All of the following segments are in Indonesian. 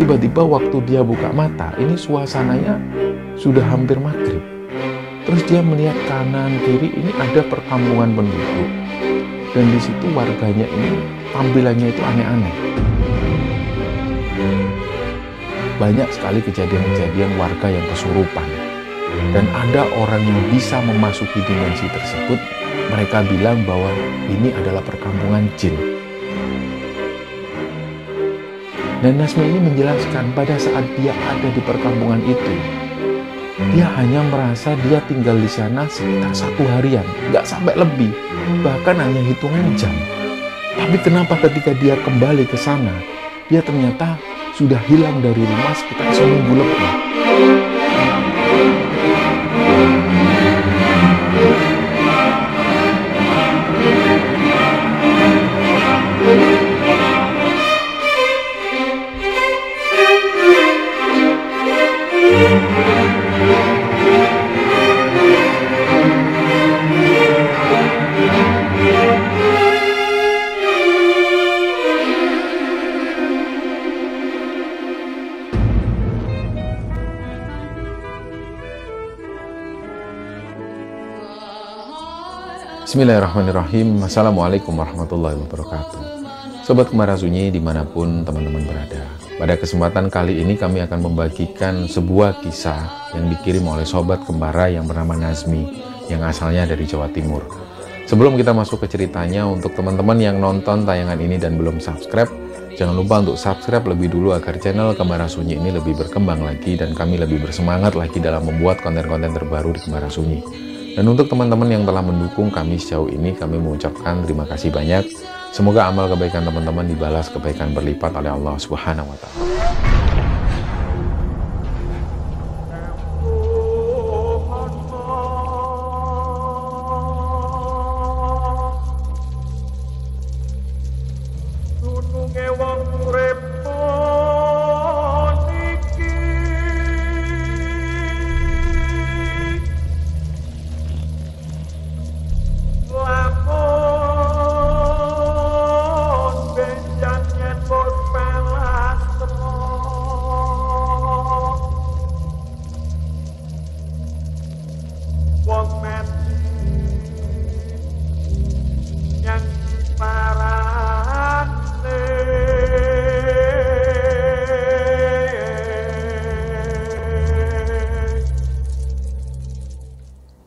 Tiba-tiba waktu dia buka mata, ini suasananya sudah hampir maghrib. Terus dia melihat kanan kiri, ini ada perkampungan penduduk. Dan di situ warganya ini tampilannya itu aneh-aneh. Banyak sekali kejadian-kejadian warga yang kesurupan. Dan ada orang yang bisa memasuki dimensi tersebut. Mereka bilang bahwa ini adalah perkampungan jin. Dan Nasmi ini menjelaskan pada saat dia ada di perkampungan itu, dia hanya merasa dia tinggal di sana sekitar 1 harian, nggak sampai lebih, bahkan hanya hitungan jam. Tapi kenapa ketika dia kembali ke sana, dia ternyata sudah hilang dari rumah sekitar seminggu lebih. Bismillahirrahmanirrahim. Assalamualaikum warahmatullahi wabarakatuh. Sobat Kembara Sunyi dimanapun teman-teman berada, pada kesempatan kali ini kami akan membagikan sebuah kisah yang dikirim oleh Sobat Kembara yang bernama Nazmi, yang asalnya dari Jawa Timur. Sebelum kita masuk ke ceritanya, untuk teman-teman yang nonton tayangan ini dan belum subscribe, jangan lupa untuk subscribe lebih dulu agar channel Kembara Sunyi ini lebih berkembang lagi dan kami lebih bersemangat lagi dalam membuat konten-konten terbaru di Kembara Sunyi. Dan untuk teman-teman yang telah mendukung kami sejauh ini, kami mengucapkan terima kasih banyak. Semoga amal kebaikan teman-teman dibalas kebaikan berlipat oleh Allah Subhanahu wa Ta'ala.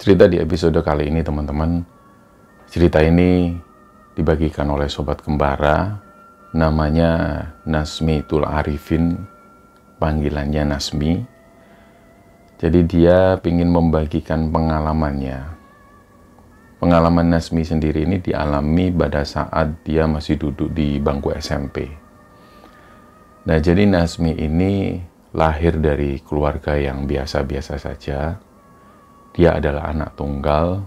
Cerita di episode kali ini teman-teman, cerita ini dibagikan oleh Sobat Kembara, namanya Nasmitul Arifin, panggilannya Nasmi. Jadi dia ingin membagikan pengalamannya. Pengalaman Nasmi sendiri ini dialami pada saat dia masih duduk di bangku SMP. Nah, jadi Nasmi ini lahir dari keluarga yang biasa-biasa saja. Dia adalah anak tunggal,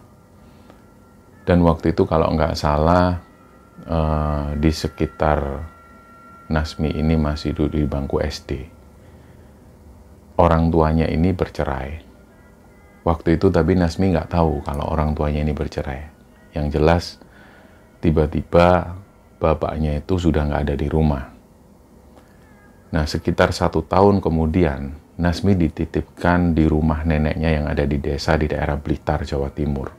dan waktu itu kalau nggak salah di sekitar Nasmi ini masih duduk di bangku SD. Orang tuanya ini bercerai. Waktu itu tapi Nasmi nggak tahu kalau orang tuanya ini bercerai. Yang jelas tiba-tiba bapaknya itu sudah nggak ada di rumah. Nah, sekitar 1 tahun kemudian Nasmi dititipkan di rumah neneknya yang ada di desa di daerah Blitar, Jawa Timur.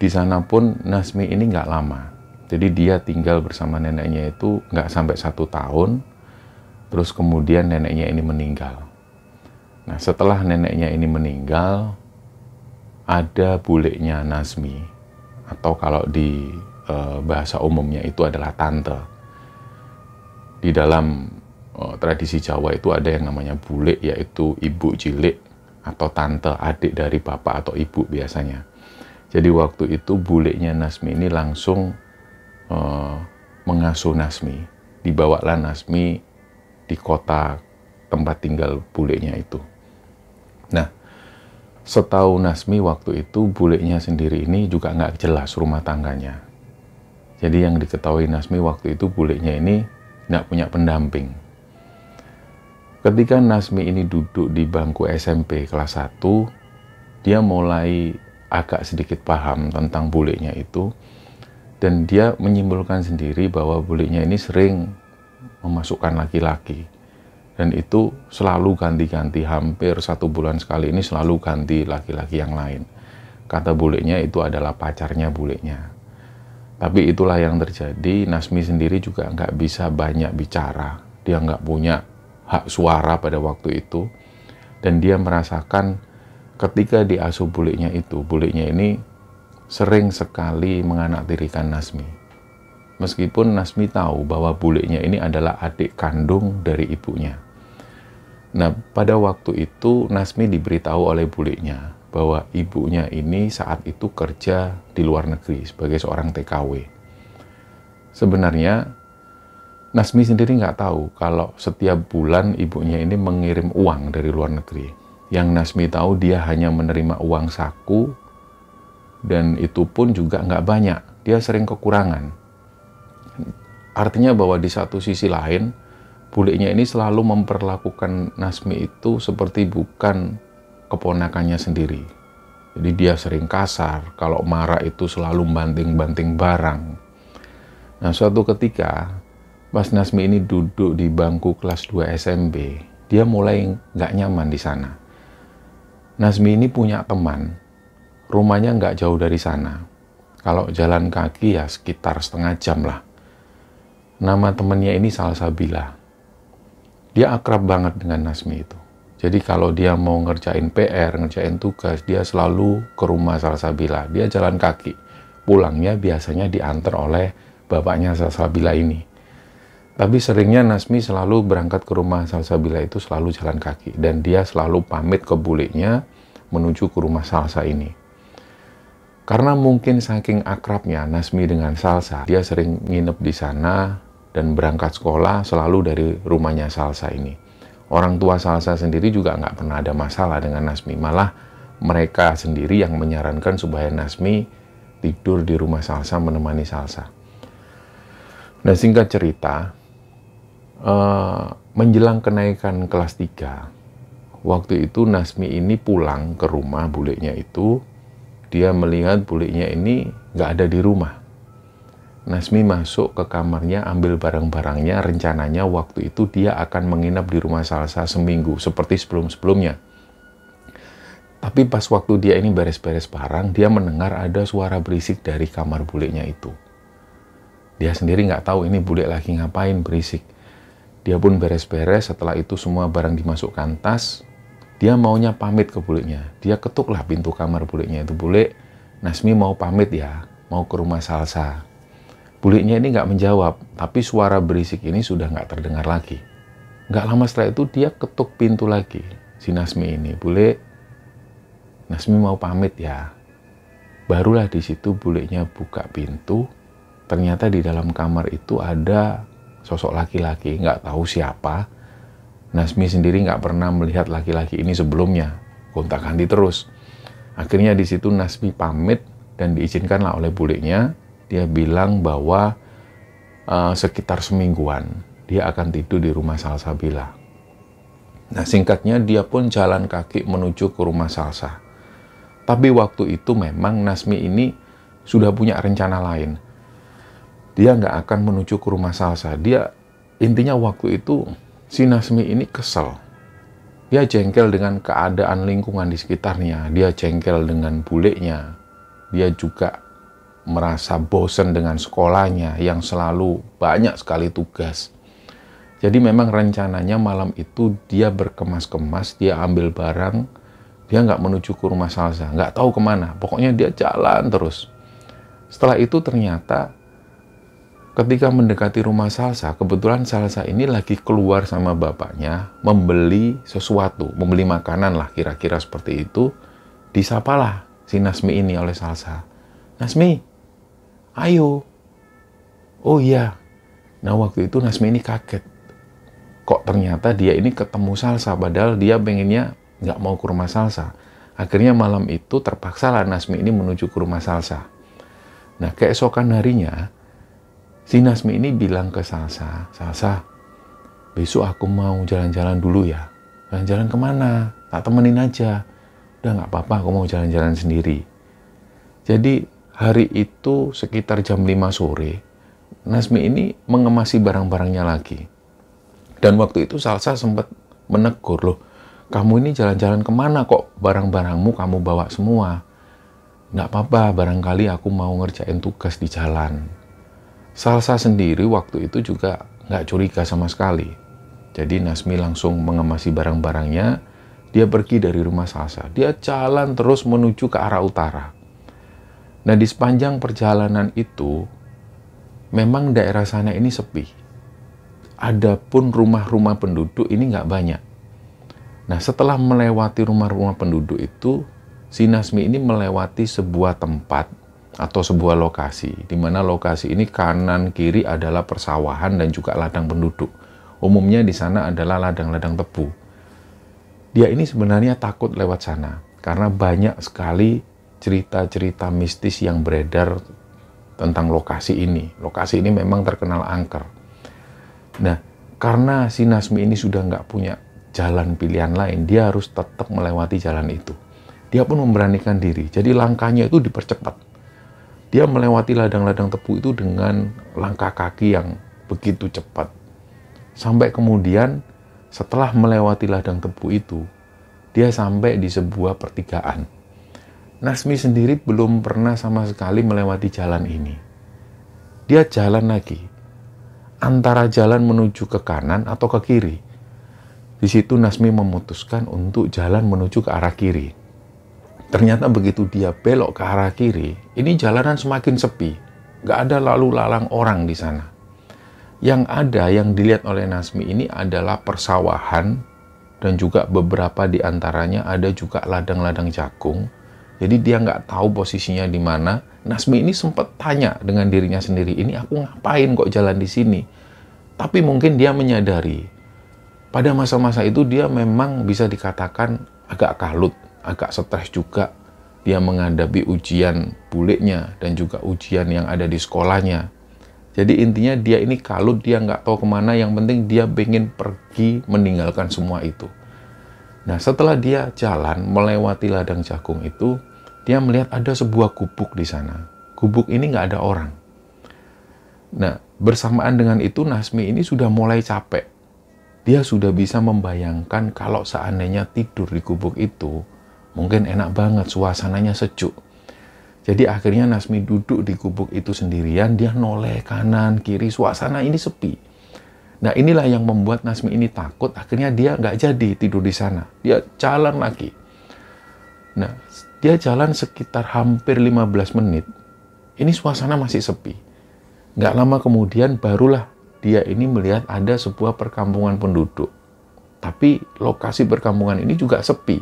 Di sana pun Nasmi ini nggak lama. Jadi dia tinggal bersama neneknya itu nggak sampai 1 tahun. Terus kemudian neneknya ini meninggal. Nah, setelah neneknya ini meninggal, ada buleknya Nasmi. Atau kalau di bahasa umumnya itu adalah tante. Di dalam tradisi Jawa itu ada yang namanya bule, yaitu ibu cilik atau tante, adik dari bapak atau ibu biasanya. Jadi waktu itu buleknya Nasmi ini langsung mengasuh Nasmi. Dibawalah Nasmi di kota tempat tinggal buleknya itu. Nah, setahu Nasmi waktu itu buleknya sendiri ini juga nggak jelas rumah tangganya. Jadi yang diketahui Nasmi waktu itu buleknya ini nggak punya pendamping. Ketika Nasmi ini duduk di bangku SMP kelas 1, dia mulai agak sedikit paham tentang buleknya itu, dan dia menyimpulkan sendiri bahwa buleknya ini sering memasukkan laki-laki. Dan itu selalu ganti-ganti, hampir 1 bulan sekali ini selalu ganti laki-laki yang lain. Kata bulenya itu adalah pacarnya bulenya. Tapi itulah yang terjadi. Nasmi sendiri juga nggak bisa banyak bicara. Dia nggak punya hak suara pada waktu itu. Dan dia merasakan ketika diasuh bulenya itu, bulenya ini sering sekali menganaktirikan Nasmi. Meskipun Nasmi tahu bahwa bulenya ini adalah adik kandung dari ibunya. Nah, pada waktu itu Nasmi diberitahu oleh bulenya bahwa ibunya ini saat itu kerja di luar negeri sebagai seorang TKW. Sebenarnya Nasmi sendiri nggak tahu kalau setiap bulan ibunya ini mengirim uang dari luar negeri. Yang Nasmi tahu dia hanya menerima uang saku, dan itu pun juga nggak banyak. Dia sering kekurangan. Artinya bahwa di satu sisi lain, bulenya ini selalu memperlakukan Nasmi itu seperti bukan keponakannya sendiri. Jadi dia sering kasar, kalau marah itu selalu banting-banting barang. Nah, suatu ketika pas Nasmi ini duduk di bangku kelas 2 SMP, dia mulai nggak nyaman di sana. Nasmi ini punya teman, rumahnya nggak jauh dari sana. Kalau jalan kaki ya sekitar setengah jam lah. Nama temannya ini Salsabila. Dia akrab banget dengan Nasmi itu. Jadi kalau dia mau ngerjain PR, ngerjain tugas, dia selalu ke rumah Salsabila. Dia jalan kaki. Pulangnya biasanya diantar oleh bapaknya Salsabila ini. Tapi seringnya Nasmi selalu berangkat ke rumah Salsabila itu selalu jalan kaki. Dan dia selalu pamit ke bulenya menuju ke rumah Salsa ini. Karena mungkin saking akrabnya Nasmi dengan Salsa, dia sering nginep di sana dan berangkat sekolah selalu dari rumahnya Salsa ini. Orang tua Salsa sendiri juga nggak pernah ada masalah dengan Nasmi. Malah mereka sendiri yang menyarankan supaya Nasmi tidur di rumah Salsa menemani Salsa. Nah, singkat cerita, menjelang kenaikan kelas 3, waktu itu Nasmi ini pulang ke rumah bulenya itu. Dia melihat bulenya ini nggak ada di rumah. Nasmi masuk ke kamarnya, ambil barang-barangnya. Rencananya waktu itu dia akan menginap di rumah Salsa seminggu, seperti sebelum-sebelumnya. Tapi pas waktu dia ini beres-beres barang, dia mendengar ada suara berisik dari kamar bulenya itu. Dia sendiri nggak tahu ini bule lagi ngapain berisik. Dia pun beres-beres, setelah itu semua barang dimasukkan tas. Dia maunya pamit ke bulenya. Dia ketuklah pintu kamar bulenya itu. Bule, Nasmi mau pamit ya, mau ke rumah Salsa. Bulenya ini nggak menjawab, tapi suara berisik ini sudah nggak terdengar lagi. Nggak lama setelah itu dia ketuk pintu lagi, si Nasmi ini. Bule, Nasmi mau pamit ya. Barulah di situ bulenya buka pintu. Ternyata di dalam kamar itu ada sosok laki-laki, nggak tahu siapa. Nasmi sendiri nggak pernah melihat laki-laki ini sebelumnya. Gonta-ganti terus. Akhirnya di situ Nasmi pamit dan diizinkanlah oleh bulenya. Dia bilang bahwa sekitar semingguan dia akan tidur di rumah Salsabila. Nah, singkatnya dia pun jalan kaki menuju ke rumah Salsa. Tapi waktu itu memang Nasmi ini sudah punya rencana lain. Dia nggak akan menuju ke rumah Salsa. Dia intinya waktu itu si Nasmi ini kesel. Dia jengkel dengan keadaan lingkungan di sekitarnya. Dia jengkel dengan bulenya. Dia juga merasa bosan dengan sekolahnya yang selalu banyak sekali tugas. Jadi memang rencananya malam itu dia berkemas-kemas, dia ambil barang, dia nggak menuju ke rumah Salsa, nggak tahu kemana. Pokoknya dia jalan terus. Setelah itu ternyata ketika mendekati rumah Salsa, kebetulan Salsa ini lagi keluar sama bapaknya membeli sesuatu, membeli makanan lah kira-kira seperti itu. Disapalah si Nasmi ini oleh Salsa. Nasmi, ayo. Oh iya. Nah waktu itu Nasmi ini kaget. Kok ternyata dia ini ketemu Salsa, padahal dia pengennya nggak mau ke rumah Salsa. Akhirnya malam itu terpaksalah Nasmi ini menuju ke rumah Salsa. Nah keesokan harinya, si Nasmi ini bilang ke Salsa, Salsa, besok aku mau jalan-jalan dulu ya. Jalan-jalan kemana? Tak temenin aja. Udah nggak apa-apa, aku mau jalan-jalan sendiri. Jadi hari itu sekitar jam 5 sore, Nasmi ini mengemasi barang-barangnya lagi. Dan waktu itu Salsa sempat menegur, loh, kamu ini jalan-jalan kemana kok barang-barangmu kamu bawa semua? Nggak apa-apa, barangkali aku mau ngerjain tugas di jalan. Salsa sendiri waktu itu juga nggak curiga sama sekali. Jadi Nasmi langsung mengemasi barang-barangnya, dia pergi dari rumah Salsa. Dia jalan terus menuju ke arah utara. Nah, di sepanjang perjalanan itu, memang daerah sana ini sepi. Adapun rumah-rumah penduduk ini nggak banyak. Nah, setelah melewati rumah-rumah penduduk itu, si Nasmi ini melewati sebuah tempat atau sebuah lokasi, di mana lokasi ini kanan kiri adalah persawahan dan juga ladang penduduk. Umumnya di sana adalah ladang-ladang tebu. Dia ini sebenarnya takut lewat sana, karena banyak sekali cerita-cerita mistis yang beredar tentang lokasi ini. Lokasi ini memang terkenal angker. Nah, karena si Nasmi ini sudah nggak punya jalan pilihan lain, dia harus tetap melewati jalan itu. Dia pun memberanikan diri, jadi langkahnya itu dipercepat. Dia melewati ladang-ladang tebu itu dengan langkah kaki yang begitu cepat. Sampai kemudian, setelah melewati ladang tebu itu, dia sampai di sebuah pertigaan. Nasmi sendiri belum pernah sama sekali melewati jalan ini. Dia jalan lagi, antara jalan menuju ke kanan atau ke kiri. Di situ Nasmi memutuskan untuk jalan menuju ke arah kiri. Ternyata begitu dia belok ke arah kiri, ini jalanan semakin sepi. Nggak ada lalu lalang orang di sana. Yang ada, yang dilihat oleh Nasmi ini adalah persawahan, dan juga beberapa di antaranya ada juga ladang-ladang jagung. Jadi dia nggak tahu posisinya di mana. Nasmi ini sempat tanya dengan dirinya sendiri, ini aku ngapain kok jalan di sini? Tapi mungkin dia menyadari, pada masa-masa itu dia memang bisa dikatakan agak kalut, agak stres juga. Dia menghadapi ujian buliknya dan juga ujian yang ada di sekolahnya. Jadi intinya dia ini kalut, dia nggak tahu kemana, yang penting dia pengen pergi meninggalkan semua itu. Nah, setelah dia jalan melewati ladang jagung itu, dia melihat ada sebuah gubuk di sana. Gubuk ini nggak ada orang. Nah, bersamaan dengan itu Nasmi ini sudah mulai capek. Dia sudah bisa membayangkan kalau seandainya tidur di gubuk itu, mungkin enak banget, suasananya sejuk. Jadi akhirnya Nasmi duduk di gubuk itu sendirian, dia noleh kanan, kiri, suasana ini sepi. Nah, inilah yang membuat Nasmi ini takut, akhirnya dia nggak jadi tidur di sana. Dia jalan lagi. Nah, dia jalan sekitar hampir 15 menit, ini suasana masih sepi. Nggak lama kemudian barulah dia ini melihat ada sebuah perkampungan penduduk. Tapi lokasi perkampungan ini juga sepi.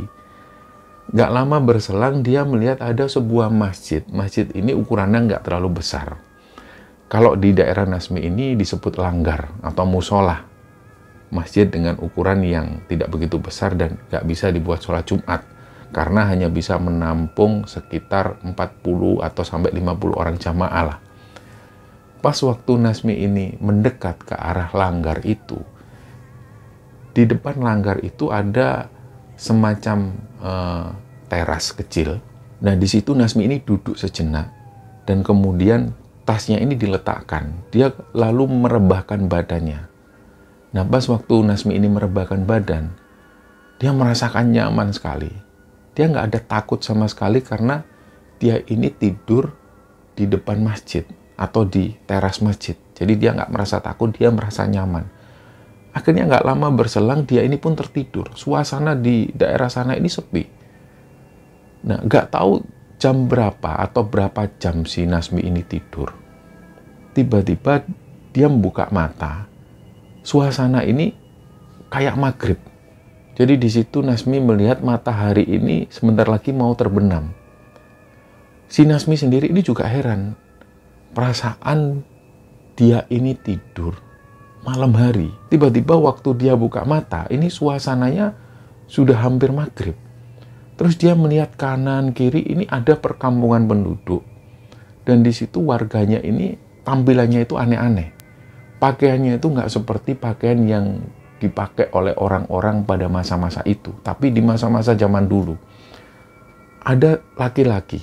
Nggak lama berselang dia melihat ada sebuah masjid. Masjid ini ukurannya nggak terlalu besar. Kalau di daerah Nasmi ini disebut langgar atau musola. Masjid dengan ukuran yang tidak begitu besar dan nggak bisa dibuat sholat Jumat. Karena hanya bisa menampung sekitar 40 atau sampai 50 orang jamaah lah. Pas waktu Nasmi ini mendekat ke arah langgar itu, di depan langgar itu ada semacam teras kecil. Nah, di situ Nasmi ini duduk sejenak dan kemudian tasnya ini diletakkan. Dia lalu merebahkan badannya. Nah, pas waktu Nasmi ini merebahkan badan, dia merasakan nyaman sekali. Dia nggak ada takut sama sekali karena dia ini tidur di depan masjid atau di teras masjid. Jadi dia nggak merasa takut, dia merasa nyaman. Akhirnya nggak lama berselang dia ini pun tertidur. Suasana di daerah sana ini sepi. Nah, nggak tahu jam berapa atau berapa jam si Nasmi ini tidur. Tiba-tiba dia membuka mata. Suasana ini kayak maghrib. Jadi di situ Nasmi melihat matahari ini sebentar lagi mau terbenam. Si Nasmi sendiri ini juga heran. Perasaan dia ini tidur malam hari. Tiba-tiba waktu dia buka mata, ini suasananya sudah hampir maghrib. Terus dia melihat kanan kiri, ini ada perkampungan penduduk. Dan di situ warganya ini tampilannya itu aneh-aneh. Pakaiannya itu nggak seperti pakaian yang dipakai oleh orang-orang pada masa-masa itu. Tapi di masa-masa zaman dulu. Ada laki-laki.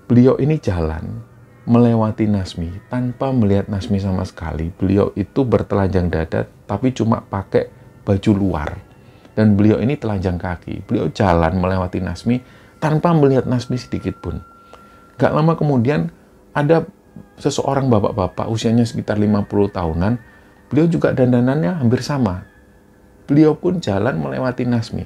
Beliau ini jalan melewati Nasmi tanpa melihat Nasmi sama sekali. Beliau itu bertelanjang dada tapi cuma pakai baju luar. Dan beliau ini telanjang kaki. Beliau jalan melewati Nasmi tanpa melihat Nasmi sedikit pun. Gak lama kemudian ada seseorang bapak-bapak usianya sekitar 50 tahunan. Beliau juga dandanannya hampir sama. Beliau pun jalan melewati Nasmi.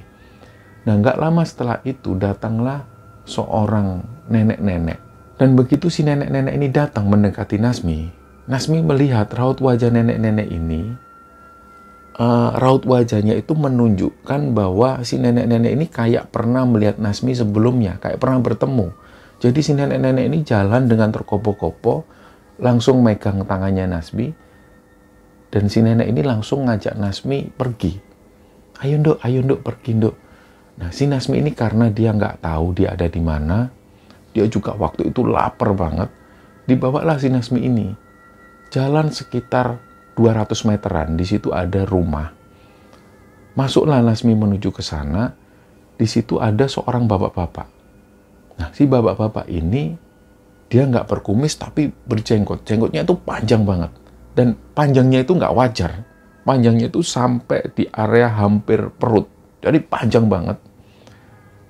Nah, gak lama setelah itu datanglah seorang nenek-nenek. Dan begitu si nenek-nenek ini datang mendekati Nasmi, Nasmi melihat raut wajah nenek-nenek ini. Raut wajahnya itu menunjukkan bahwa si nenek-nenek ini kayak pernah melihat Nasmi sebelumnya, kayak pernah bertemu. Jadi si nenek-nenek ini jalan dengan terkopo-kopo, langsung megang tangannya Nasmi, dan si nenek ini langsung ngajak Nasmi pergi. Ayo nduk, pergi nduk. Nah, si Nasmi ini karena dia nggak tahu dia ada di mana, dia juga waktu itu lapar banget, dibawalah si Nasmi ini. Jalan sekitar 200 meteran, di situ ada rumah. Masuklah Nasmi menuju ke sana, di situ ada seorang bapak-bapak. Nah, si bapak-bapak ini, dia nggak berkumis tapi berjenggot. Jenggotnya itu panjang banget. Dan panjangnya itu nggak wajar. Panjangnya itu sampai di area hampir perut. Jadi panjang banget.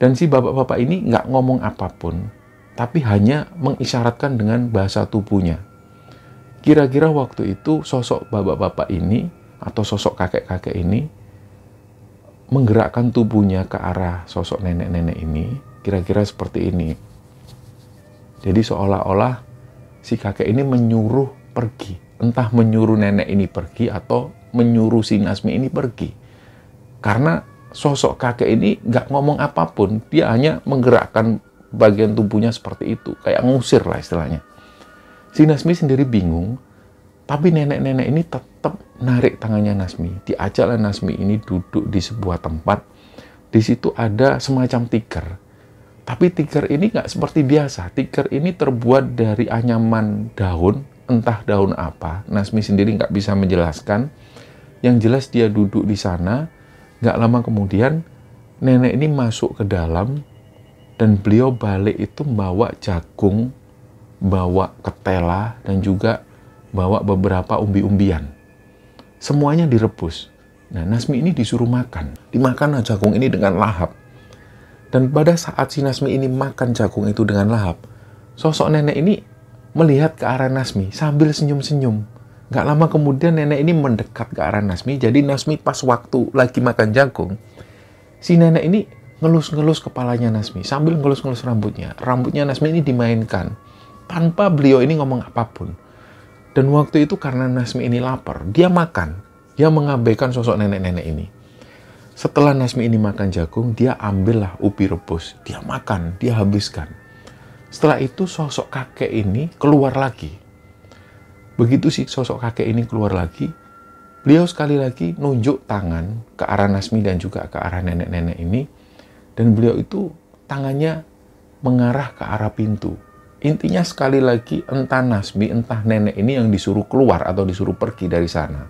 Dan si bapak-bapak ini nggak ngomong apapun, tapi hanya mengisyaratkan dengan bahasa tubuhnya. Kira-kira waktu itu sosok bapak-bapak ini atau sosok kakek-kakek ini menggerakkan tubuhnya ke arah sosok nenek-nenek ini, kira-kira seperti ini. Jadi seolah-olah si kakek ini menyuruh pergi. Entah menyuruh nenek ini pergi atau menyuruh si Nasmi ini pergi. Karena sosok kakek ini nggak ngomong apapun, dia hanya menggerakkan bagian tubuhnya seperti itu, kayak ngusir lah istilahnya. Si Nasmi sendiri bingung, tapi nenek-nenek ini tetap narik tangannya Nasmi. Diajaklah Nasmi ini duduk di sebuah tempat. Di situ ada semacam tikar. Tapi tikar ini nggak seperti biasa. Tikar ini terbuat dari anyaman daun, entah daun apa. Nasmi sendiri nggak bisa menjelaskan. Yang jelas dia duduk di sana. Nggak lama kemudian, nenek ini masuk ke dalam. Dan beliau balik itu bawa jagung, bawa ketela, dan juga bawa beberapa umbi-umbian. Semuanya direbus. Nah, Nasmi ini disuruh makan. Dimakan jagung ini dengan lahap. Dan pada saat si Nasmi ini makan jagung itu dengan lahap, sosok nenek ini melihat ke arah Nasmi sambil senyum-senyum. Gak lama kemudian nenek ini mendekat ke arah Nasmi. Jadi Nasmi pas waktu lagi makan jagung, si nenek ini ngelus-ngelus kepalanya Nasmi sambil ngelus-ngelus rambutnya. Rambutnya Nasmi ini dimainkan tanpa beliau ini ngomong apapun. Dan waktu itu karena Nasmi ini lapar, dia makan. Dia mengabaikan sosok nenek-nenek ini. Setelah Nasmi ini makan jagung, dia ambillah ubi rebus. Dia makan, dia habiskan. Setelah itu sosok kakek ini keluar lagi. Begitu si sosok kakek ini keluar lagi, beliau sekali lagi nunjuk tangan ke arah Nasmi dan juga ke arah nenek-nenek ini. Dan beliau itu tangannya mengarah ke arah pintu. Intinya sekali lagi entah Nasmi, entah nenek ini yang disuruh keluar atau disuruh pergi dari sana.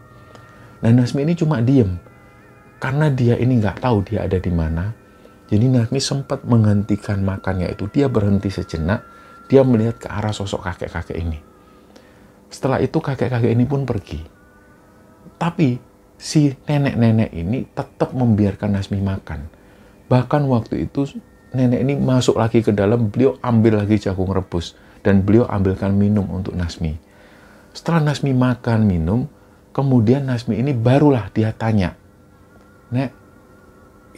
Nah, Nasmi ini cuma diem. Karena dia ini nggak tahu dia ada di mana. Jadi Nasmi sempat menghentikan makannya itu. Dia berhenti sejenak. Dia melihat ke arah sosok kakek-kakek ini. Setelah itu kakek-kakek ini pun pergi. Tapi si nenek-nenek ini tetap membiarkan Nasmi makan. Bahkan waktu itu nenek ini masuk lagi ke dalam, beliau ambil lagi jagung rebus. Dan beliau ambilkan minum untuk Nasmi. Setelah Nasmi makan, minum, kemudian Nasmi ini barulah dia tanya, "Nek,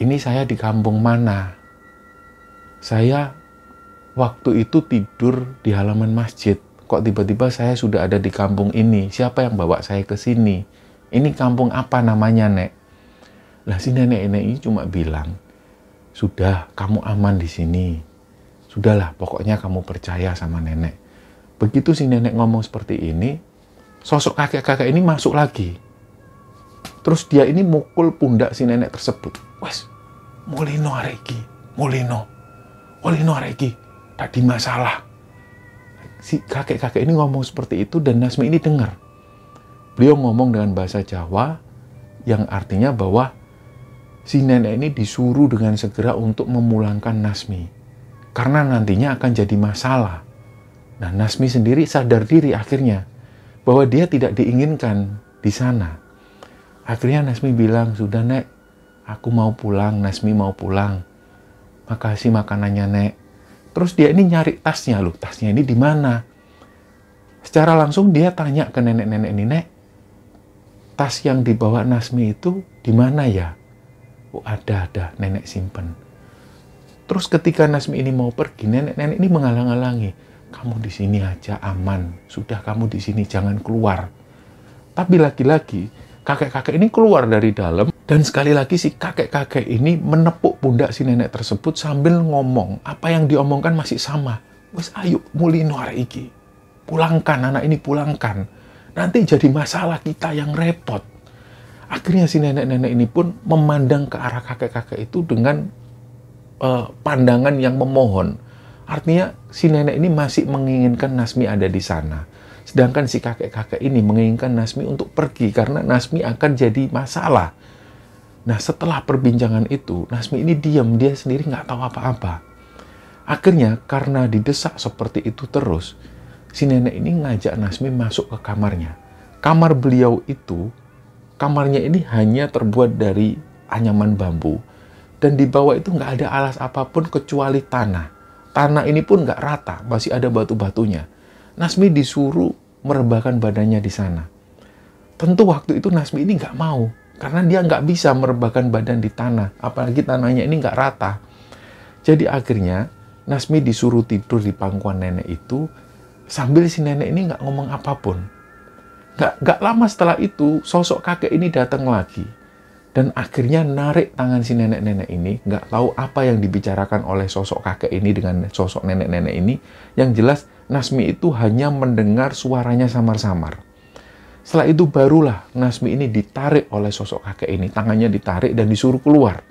ini saya di kampung mana? Saya waktu itu tidur di halaman masjid. Kok tiba-tiba saya sudah ada di kampung ini? Siapa yang bawa saya ke sini? Ini kampung apa namanya, Nek?" Lah si nenek-nenek ini cuma bilang, "Sudah, kamu aman di sini. Sudahlah, pokoknya kamu percaya sama nenek." Begitu si nenek ngomong seperti ini, sosok kakek-kakek ini masuk lagi. Terus dia ini mukul pundak si nenek tersebut. "Wes, mulino areki, mulino areki, tadi masalah." Si kakek-kakek ini ngomong seperti itu dan Nasmi ini dengar. Beliau ngomong dengan bahasa Jawa yang artinya bahwa si nenek ini disuruh dengan segera untuk memulangkan Nasmi. Karena nantinya akan jadi masalah. Nah, Nasmi sendiri sadar diri akhirnya bahwa dia tidak diinginkan di sana. Akhirnya Nasmi bilang, sudah Nek, aku mau pulang, Nasmi mau pulang. Makasih makanannya Nek. Terus dia ini nyari tasnya loh, tasnya ini di mana? Secara langsung dia tanya ke nenek-nenek ini, Nek, tas yang dibawa Nasmi itu di mana ya? Oh ada, nenek simpen. Terus ketika Nasmi ini mau pergi, nenek-nenek ini menghalang-halangi. Kamu di sini aja aman, sudah kamu di sini jangan keluar. Tapi lagi-lagi kakek-kakek ini keluar dari dalam dan sekali lagi si kakek-kakek ini menepuk pundak si nenek tersebut sambil ngomong. Apa yang diomongkan masih sama. Wes ayo mulino arek iki. Pulangkan anak ini, pulangkan. Nanti jadi masalah kita yang repot. Akhirnya si nenek-nenek ini pun memandang ke arah kakek-kakek itu dengan pandangan yang memohon. Artinya si nenek ini masih menginginkan Nasmi ada di sana. Sedangkan si kakek-kakek ini menginginkan Nasmi untuk pergi karena Nasmi akan jadi masalah. Nah setelah perbincangan itu, Nasmi ini diam, dia sendiri nggak tahu apa-apa. Akhirnya karena didesak seperti itu terus, si nenek ini ngajak Nasmi masuk ke kamarnya. Kamar beliau itu, kamarnya ini hanya terbuat dari anyaman bambu. Dan di bawah itu nggak ada alas apapun kecuali tanah. Tanah ini pun nggak rata, masih ada batu-batunya. Nasmi disuruh merebahkan badannya di sana. Tentu waktu itu Nasmi ini nggak mau, karena dia nggak bisa merebahkan badan di tanah, apalagi tanahnya ini nggak rata. Jadi akhirnya Nasmi disuruh tidur di pangkuan nenek itu, sambil si nenek ini nggak ngomong apapun. Nggak lama setelah itu, sosok kakek ini datang lagi. Dan akhirnya narik tangan si nenek-nenek ini, nggak tahu apa yang dibicarakan oleh sosok kakek ini dengan sosok nenek-nenek ini. Yang jelas, Nasmi itu hanya mendengar suaranya samar-samar. Setelah itu barulah Nasmi ini ditarik oleh sosok kakek ini. Tangannya ditarik dan disuruh keluar.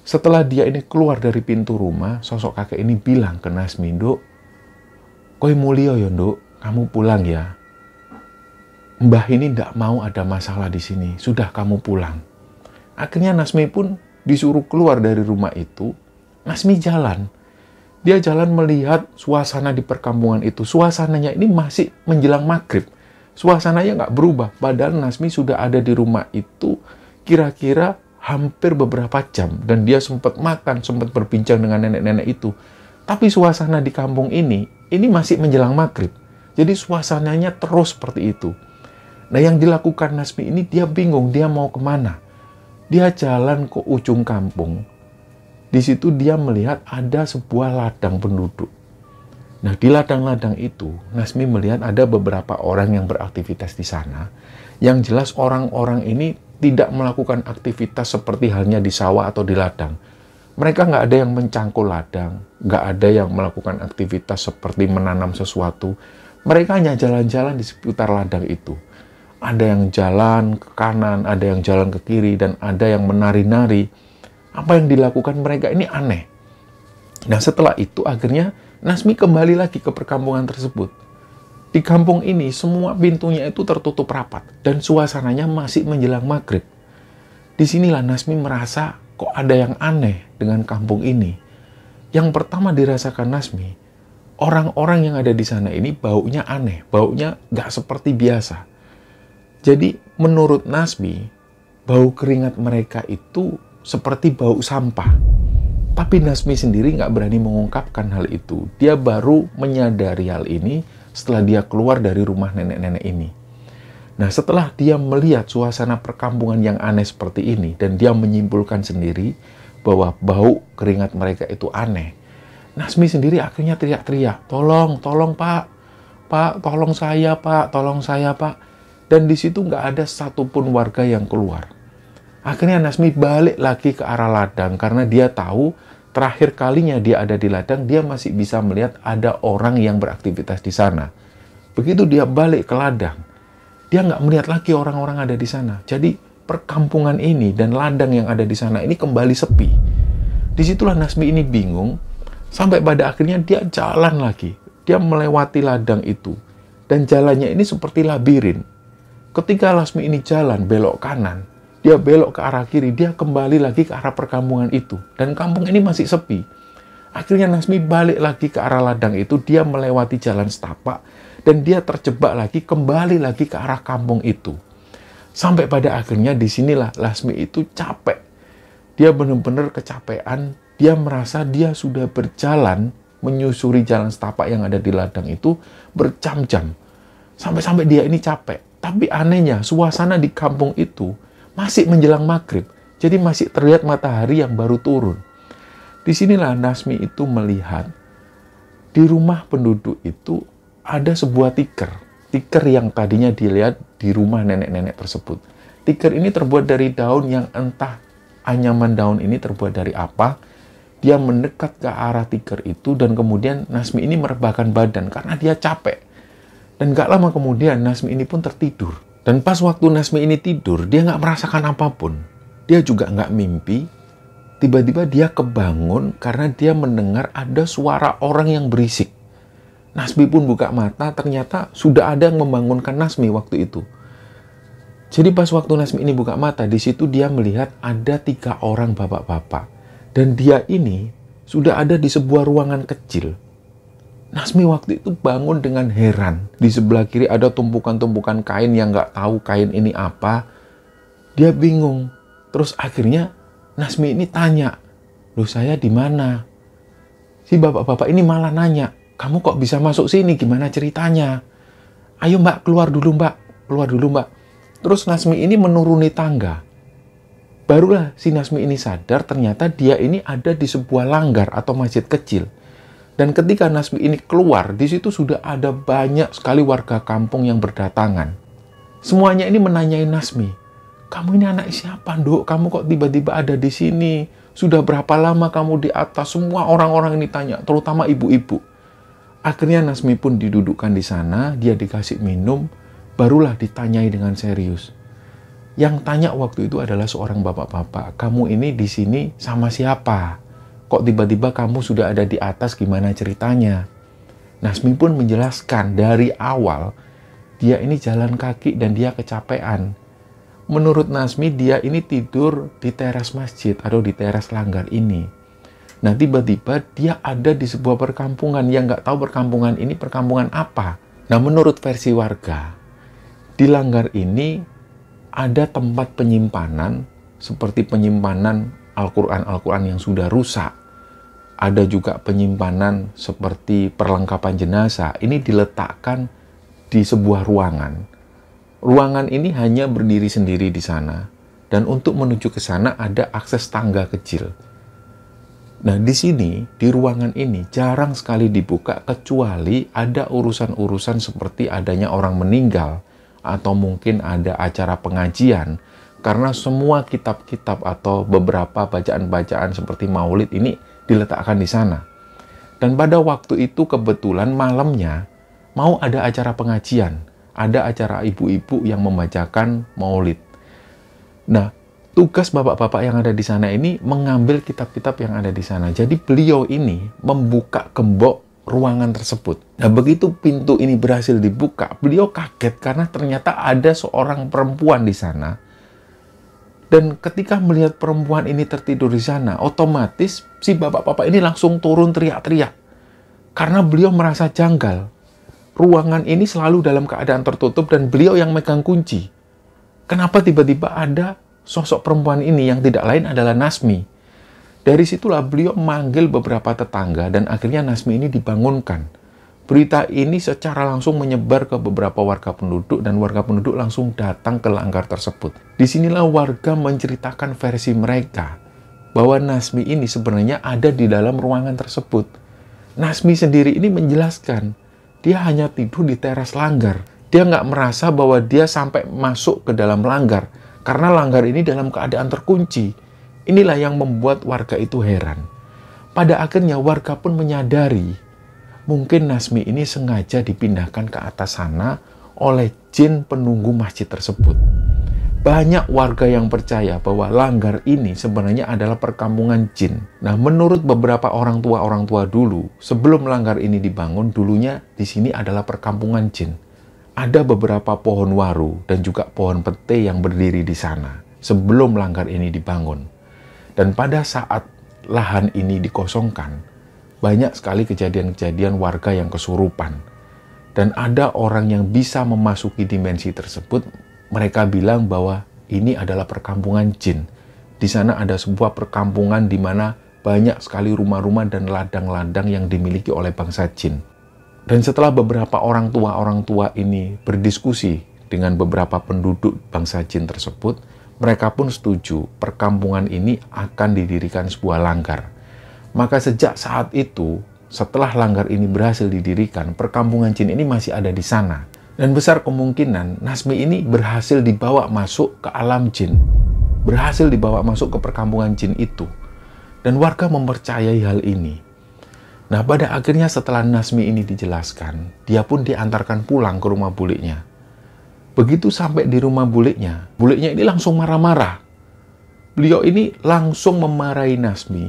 Setelah dia ini keluar dari pintu rumah, sosok kakek ini bilang ke Nasmi, Nduk, koi mulio ya Nduk, kamu pulang ya. Mbah ini nggak mau ada masalah di sini, sudah kamu pulang. Akhirnya Nasmi pun disuruh keluar dari rumah itu. Nasmi jalan. Dia jalan melihat suasana di perkampungan itu. Suasananya ini masih menjelang maghrib. Suasananya nggak berubah. Padahal Nasmi sudah ada di rumah itu kira-kira hampir beberapa jam. Dan dia sempat makan, sempat berbincang dengan nenek-nenek itu. Tapi suasana di kampung ini masih menjelang maghrib. Jadi suasananya terus seperti itu. Nah yang dilakukan Nasmi ini dia bingung, dia mau kemana. Dia jalan ke ujung kampung. Di situ dia melihat ada sebuah ladang penduduk. Nah, di ladang-ladang itu, Nasmi melihat ada beberapa orang yang beraktivitas di sana. Yang jelas orang-orang ini tidak melakukan aktivitas seperti halnya di sawah atau di ladang. Mereka nggak ada yang mencangkul ladang, nggak ada yang melakukan aktivitas seperti menanam sesuatu. Mereka hanya jalan-jalan di seputar ladang itu. Ada yang jalan ke kanan, ada yang jalan ke kiri, dan ada yang menari-nari. Apa yang dilakukan mereka ini aneh. Nah setelah itu akhirnya Nasmi kembali lagi ke perkampungan tersebut. Di kampung ini semua pintunya itu tertutup rapat dan suasananya masih menjelang maghrib. Disinilah Nasmi merasa kok ada yang aneh dengan kampung ini. Yang pertama dirasakan Nasmi, orang-orang yang ada di sana ini baunya aneh, baunya nggak seperti biasa. Jadi menurut Nasmi, bau keringat mereka itu seperti bau sampah. Tapi Nasmi sendiri nggak berani mengungkapkan hal itu. Dia baru menyadari hal ini setelah dia keluar dari rumah nenek-nenek ini. Nah setelah dia melihat suasana perkampungan yang aneh seperti ini, dan dia menyimpulkan sendiri bahwa bau keringat mereka itu aneh, Nasmi sendiri akhirnya teriak-teriak, tolong pak, tolong saya pak. Dan di situ nggak ada satupun warga yang keluar. Akhirnya Nasmi balik lagi ke arah ladang karena dia tahu terakhir kalinya dia ada di ladang, dia masih bisa melihat ada orang yang beraktivitas di sana. Begitu dia balik ke ladang, dia nggak melihat lagi orang-orang ada di sana. Jadi perkampungan ini dan ladang yang ada di sana ini kembali sepi. Disitulah Nasmi ini bingung, sampai pada akhirnya dia jalan lagi. Dia melewati ladang itu. Dan jalannya ini seperti labirin. Ketika Nasmi ini jalan belok kanan, dia belok ke arah kiri, dia kembali lagi ke arah perkampungan itu. Dan kampung ini masih sepi. Akhirnya Nasmi balik lagi ke arah ladang itu, dia melewati jalan setapak, dan dia terjebak lagi, kembali lagi ke arah kampung itu. Sampai pada akhirnya disinilah Lasmi itu capek. Dia benar-benar kecapean. Dia merasa dia sudah berjalan menyusuri jalan setapak yang ada di ladang itu berjam-jam. Sampai-sampai dia ini capek. Tapi anehnya suasana di kampung itu masih menjelang maghrib. Jadi masih terlihat matahari yang baru turun. Disinilah Nasmi itu melihat di rumah penduduk itu ada sebuah tikar. Tikar yang tadinya dilihat di rumah nenek-nenek tersebut. Tikar ini terbuat dari daun yang entah anyaman daun ini terbuat dari apa. Dia mendekat ke arah tikar itu dan kemudian Nasmi ini merebahkan badan karena dia capek. Dan gak lama kemudian Nasmi ini pun tertidur. Dan pas waktu Nasmi ini tidur, dia gak merasakan apapun. Dia juga gak mimpi. Tiba-tiba dia kebangun karena dia mendengar ada suara orang yang berisik. Nasmi pun buka mata, ternyata sudah ada yang membangunkan Nasmi waktu itu. Jadi pas waktu Nasmi ini buka mata, di situ dia melihat ada 3 orang bapak-bapak. Dan dia ini sudah ada di sebuah ruangan kecil. Nasmi waktu itu bangun dengan heran. Di sebelah kiri ada tumpukan-tumpukan kain yang nggak tahu kain ini apa. Dia bingung. Terus akhirnya Nasmi ini tanya, "Loh, saya di mana?" Si bapak-bapak ini malah nanya, "Kamu kok bisa masuk sini? Gimana ceritanya? Ayo mbak, keluar dulu mbak. Keluar dulu mbak." Terus Nasmi ini menuruni tangga. Barulah si Nasmi ini sadar ternyata dia ini ada di sebuah langgar atau masjid kecil. Dan ketika Nasmi ini keluar, di situ sudah ada banyak sekali warga kampung yang berdatangan. Semuanya ini menanyai Nasmi, "Kamu ini anak siapa, Nduk? Kamu kok tiba-tiba ada di sini? Sudah berapa lama kamu di atas?" Semua orang-orang ini tanya, terutama ibu-ibu. Akhirnya Nasmi pun didudukkan di sana, dia dikasih minum, barulah ditanyai dengan serius. Yang tanya waktu itu adalah seorang bapak-bapak, "Kamu ini di sini sama siapa? Kok tiba-tiba kamu sudah ada di atas, gimana ceritanya?" Nasmi pun menjelaskan dari awal, dia ini jalan kaki dan dia kecapean. Menurut Nasmi, dia ini tidur di teras masjid atau di teras langgar ini. Nah, tiba-tiba dia ada di sebuah perkampungan yang nggak tahu perkampungan ini perkampungan apa. Nah, menurut versi warga, di langgar ini ada tempat penyimpanan seperti penyimpanan Al-Quran yang sudah rusak. Ada juga penyimpanan seperti perlengkapan jenazah. Ini diletakkan di sebuah ruangan. Ruangan ini hanya berdiri sendiri di sana. Dan untuk menuju ke sana ada akses tangga kecil. Nah, di sini, di ruangan ini jarang sekali dibuka kecuali ada urusan-urusan seperti adanya orang meninggal atau mungkin ada acara pengajian. Karena semua kitab-kitab atau beberapa bacaan-bacaan seperti maulid ini diletakkan di sana. Dan pada waktu itu kebetulan malamnya mau ada acara pengajian. Ada acara ibu-ibu yang membacakan maulid. Nah, tugas bapak-bapak yang ada di sana ini mengambil kitab-kitab yang ada di sana. Jadi beliau ini membuka gembok ruangan tersebut. Nah, begitu pintu ini berhasil dibuka, beliau kaget karena ternyata ada seorang perempuan di sana. Dan ketika melihat perempuan ini tertidur di sana, otomatis si bapak-bapak ini langsung turun teriak-teriak. Karena beliau merasa janggal. Ruangan ini selalu dalam keadaan tertutup dan beliau yang megang kunci. Kenapa tiba-tiba ada sosok perempuan ini yang tidak lain adalah Nasmi? Dari situlah beliau memanggil beberapa tetangga dan akhirnya Nasmi ini dibangunkan. Berita ini secara langsung menyebar ke beberapa warga penduduk dan warga penduduk langsung datang ke langgar tersebut. Disinilah warga menceritakan versi mereka bahwa Nasmi ini sebenarnya ada di dalam ruangan tersebut. Nasmi sendiri ini menjelaskan dia hanya tidur di teras langgar. Dia nggak merasa bahwa dia sampai masuk ke dalam langgar karena langgar ini dalam keadaan terkunci. Inilah yang membuat warga itu heran. Pada akhirnya warga pun menyadari mungkin Nasmi ini sengaja dipindahkan ke atas sana oleh jin penunggu masjid tersebut. Banyak warga yang percaya bahwa langgar ini sebenarnya adalah perkampungan jin. Nah, menurut beberapa orang tua dulu, sebelum langgar ini dibangun, dulunya di sini adalah perkampungan jin. Ada beberapa pohon waru dan juga pohon pete yang berdiri di sana sebelum langgar ini dibangun. Dan pada saat lahan ini dikosongkan, banyak sekali kejadian-kejadian warga yang kesurupan. Dan ada orang yang bisa memasuki dimensi tersebut, mereka bilang bahwa ini adalah perkampungan jin. Di sana ada sebuah perkampungan di mana banyak sekali rumah-rumah dan ladang-ladang yang dimiliki oleh bangsa jin. Dan setelah beberapa orang tua ini berdiskusi dengan beberapa penduduk bangsa jin tersebut, mereka pun setuju perkampungan ini akan didirikan sebuah langgar. Maka sejak saat itu, setelah langgar ini berhasil didirikan, perkampungan jin ini masih ada di sana. Dan besar kemungkinan Nasmi ini berhasil dibawa masuk ke alam jin. Berhasil dibawa masuk ke perkampungan jin itu. Dan warga mempercayai hal ini. Nah, pada akhirnya setelah Nasmi ini dijelaskan, dia pun diantarkan pulang ke rumah buliknya. Begitu sampai di rumah buliknya ini langsung marah-marah. Beliau ini langsung memarahi Nasmi.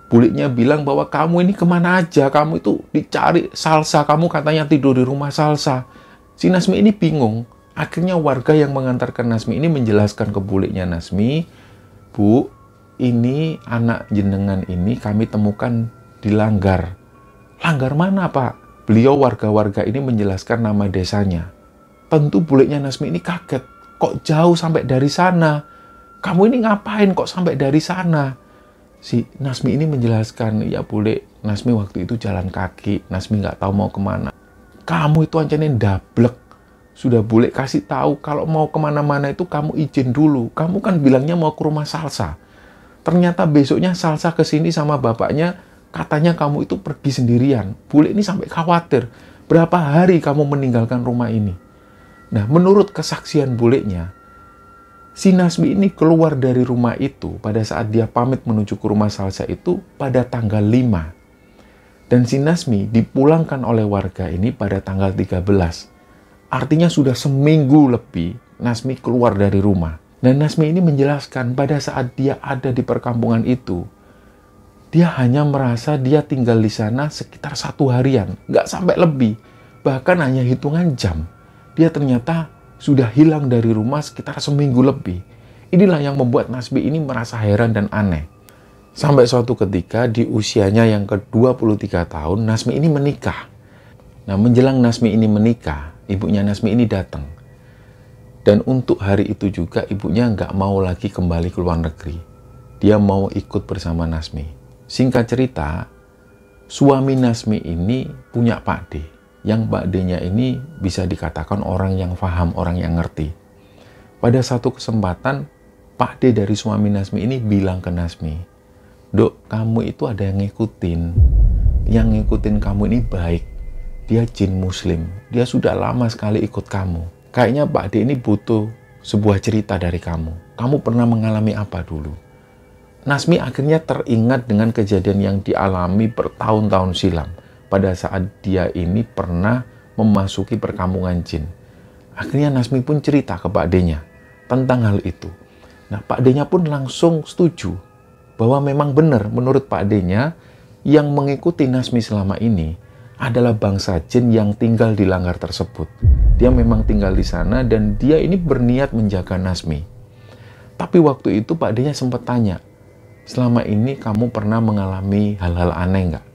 Buliknya bilang bahwa kamu ini kemana aja, kamu itu dicari Salsa, kamu katanya tidur di rumah Salsa. Si Nasmi ini bingung. Akhirnya warga yang mengantarkan Nasmi ini menjelaskan ke buliknya Nasmi, Bu, ini anak jenengan ini kami temukan di langgar. Langgar mana, Pak? Beliau warga-warga ini menjelaskan nama desanya. Tentu buliknya Nasmi ini kaget. Kok jauh sampai dari sana? Kamu ini ngapain kok sampai dari sana? Si Nasmi ini menjelaskan, ya bulik, Nasmi waktu itu jalan kaki. Nasmi nggak tahu mau kemana. Kamu itu ancanya dablek. Sudah bulik kasih tahu kalau mau kemana-mana itu kamu izin dulu. Kamu kan bilangnya mau ke rumah Salsa. Ternyata besoknya Salsa kesini sama bapaknya, katanya kamu itu pergi sendirian. Bulik ini sampai khawatir. Berapa hari kamu meninggalkan rumah ini? Nah, menurut kesaksian buliknya, si Nasmi ini keluar dari rumah itu pada saat dia pamit menuju ke rumah Salsa itu pada tanggal 5. Dan si Nasmi dipulangkan oleh warga ini pada tanggal 13. Artinya sudah seminggu lebih Nasmi keluar dari rumah. Dan Nasmi ini menjelaskan pada saat dia ada di perkampungan itu, dia hanya merasa dia tinggal di sana sekitar 1 harian, nggak sampai lebih, bahkan hanya hitungan jam. Dia ternyata sudah hilang dari rumah sekitar seminggu lebih. Inilah yang membuat Nasmi ini merasa heran dan aneh. Sampai suatu ketika di usianya yang ke-23 tahun, Nasmi ini menikah. Nah, menjelang Nasmi ini menikah, ibunya Nasmi ini datang. Dan untuk hari itu juga ibunya nggak mau lagi kembali ke luar negeri. Dia mau ikut bersama Nasmi. Singkat cerita, suami Nasmi ini punya Pak D. Yang Pak D-nya ini bisa dikatakan orang yang paham, orang yang ngerti. Pada satu kesempatan, Pak D dari suami Nasmi ini bilang ke Nasmi, Dok, kamu itu ada yang ngikutin. Yang ngikutin kamu ini baik. Dia jin muslim. Dia sudah lama sekali ikut kamu. Kayaknya Pak D ini butuh sebuah cerita dari kamu. Kamu pernah mengalami apa dulu? Nasmi akhirnya teringat dengan kejadian yang dialami bertahun-tahun silam. Pada saat dia ini pernah memasuki perkampungan jin. Akhirnya Nasmi pun cerita ke Pak D-nya tentang hal itu. Nah, Pak D-nya pun langsung setuju bahwa memang benar menurut Pak D-nya yang mengikuti Nasmi selama ini adalah bangsa jin yang tinggal di langgar tersebut. Dia memang tinggal di sana dan dia ini berniat menjaga Nasmi. Tapi waktu itu Pak D-nya sempat tanya, selama ini kamu pernah mengalami hal-hal aneh nggak?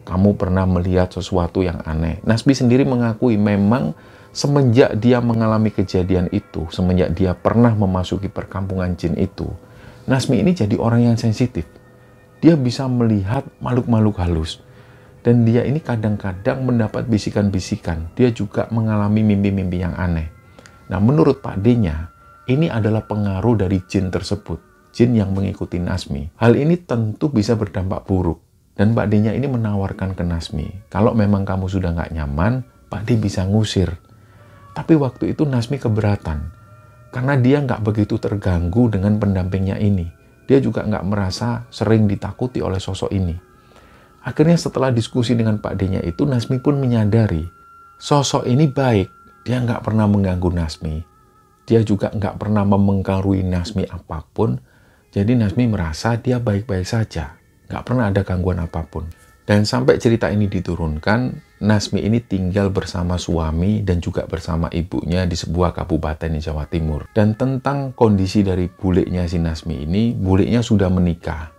Kamu pernah melihat sesuatu yang aneh? Nasmi sendiri mengakui memang semenjak dia mengalami kejadian itu, semenjak dia pernah memasuki perkampungan jin itu, Nasmi ini jadi orang yang sensitif. Dia bisa melihat makhluk-makhluk halus. Dan dia ini kadang-kadang mendapat bisikan-bisikan. Dia juga mengalami mimpi-mimpi yang aneh. Nah, menurut Pak D-nya, ini adalah pengaruh dari jin tersebut. Jin yang mengikuti Nasmi. Hal ini tentu bisa berdampak buruk. Dan Pak D-nya ini menawarkan ke Nasmi, kalau memang kamu sudah nggak nyaman, Pak D bisa ngusir. Tapi waktu itu Nasmi keberatan. Karena dia nggak begitu terganggu dengan pendampingnya ini. Dia juga nggak merasa sering ditakuti oleh sosok ini. Akhirnya setelah diskusi dengan Pak D-nya itu, Nasmi pun menyadari sosok ini baik. Dia nggak pernah mengganggu Nasmi. Dia juga nggak pernah memengkarui Nasmi apapun. Jadi Nasmi merasa dia baik-baik saja. Nggak pernah ada gangguan apapun. Dan sampai cerita ini diturunkan, Nasmi ini tinggal bersama suami dan juga bersama ibunya di sebuah kabupaten di Jawa Timur. Dan tentang kondisi dari buliknya si Nasmi ini, buliknya sudah menikah.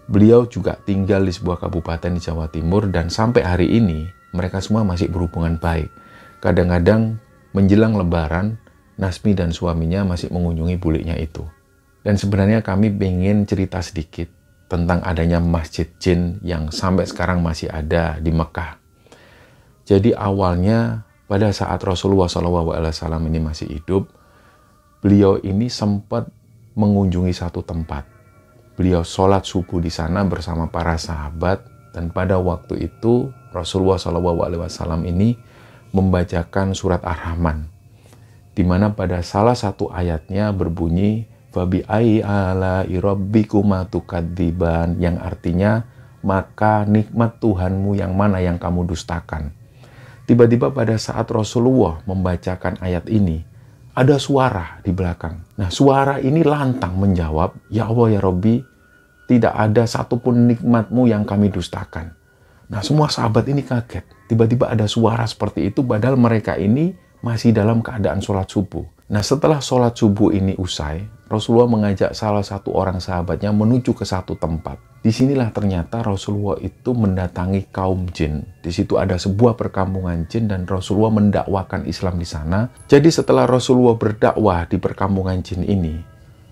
Beliau juga tinggal di sebuah kabupaten di Jawa Timur dan sampai hari ini mereka semua masih berhubungan baik. Kadang-kadang menjelang Lebaran, Nasmi dan suaminya masih mengunjungi buliknya itu. Dan sebenarnya kami ingin cerita sedikit tentang adanya masjid jin yang sampai sekarang masih ada di Mekah. Jadi awalnya pada saat Rasulullah SAW ini masih hidup, beliau ini sempat mengunjungi satu tempat. Beliau sholat subuh di sana bersama para sahabat, dan pada waktu itu Rasulullah SAW ini membacakan surat Ar-Rahman, di mana pada salah satu ayatnya berbunyi Fabi ai ala irabbikuma tukadziban, yang artinya maka nikmat Tuhanmu yang mana yang kamu dustakan. Tiba-tiba pada saat Rasulullah membacakan ayat ini, ada suara di belakang. Nah, suara ini lantang menjawab, ya Allah ya Rabbi, tidak ada satupun nikmatmu yang kami dustakan. Nah, semua sahabat ini kaget. Tiba-tiba ada suara seperti itu, padahal mereka ini masih dalam keadaan sholat subuh. Nah, setelah sholat subuh ini usai, Rasulullah mengajak salah satu orang sahabatnya menuju ke satu tempat. Disinilah ternyata Rasulullah itu mendatangi kaum jin. Di situ ada sebuah perkampungan jin dan Rasulullah mendakwakan Islam di sana. Jadi setelah Rasulullah berdakwah di perkampungan jin ini,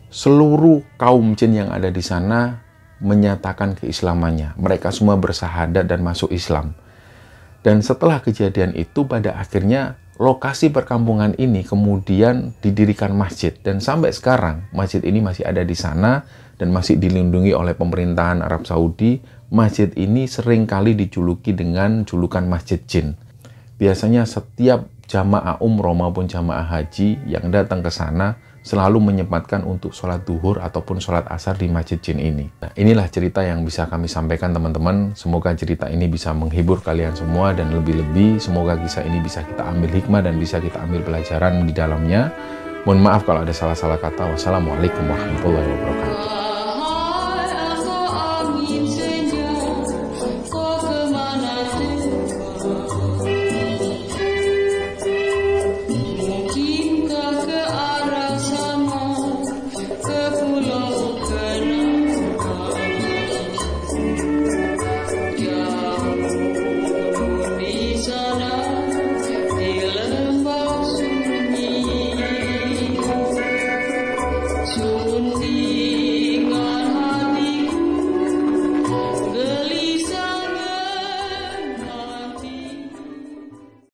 seluruh kaum jin yang ada di sana menyatakan keislamannya. Mereka semua bersahadat dan masuk Islam. Dan setelah kejadian itu, pada akhirnya lokasi perkampungan ini kemudian didirikan masjid. Dan sampai sekarang masjid ini masih ada di sana dan masih dilindungi oleh pemerintahan Arab Saudi. Masjid ini seringkali dijuluki dengan julukan Masjid Jin. Biasanya setiap jamaah umroh maupun jamaah haji yang datang ke sana selalu menyempatkan untuk sholat duhur ataupun sholat asar di Masjid Jin ini. Nah, inilah cerita yang bisa kami sampaikan teman-teman. Semoga cerita ini bisa menghibur kalian semua, dan lebih-lebih semoga kisah ini bisa kita ambil hikmah dan bisa kita ambil pelajaran di dalamnya. Mohon maaf kalau ada salah-salah kata. Wassalamualaikum warahmatullahi wabarakatuh.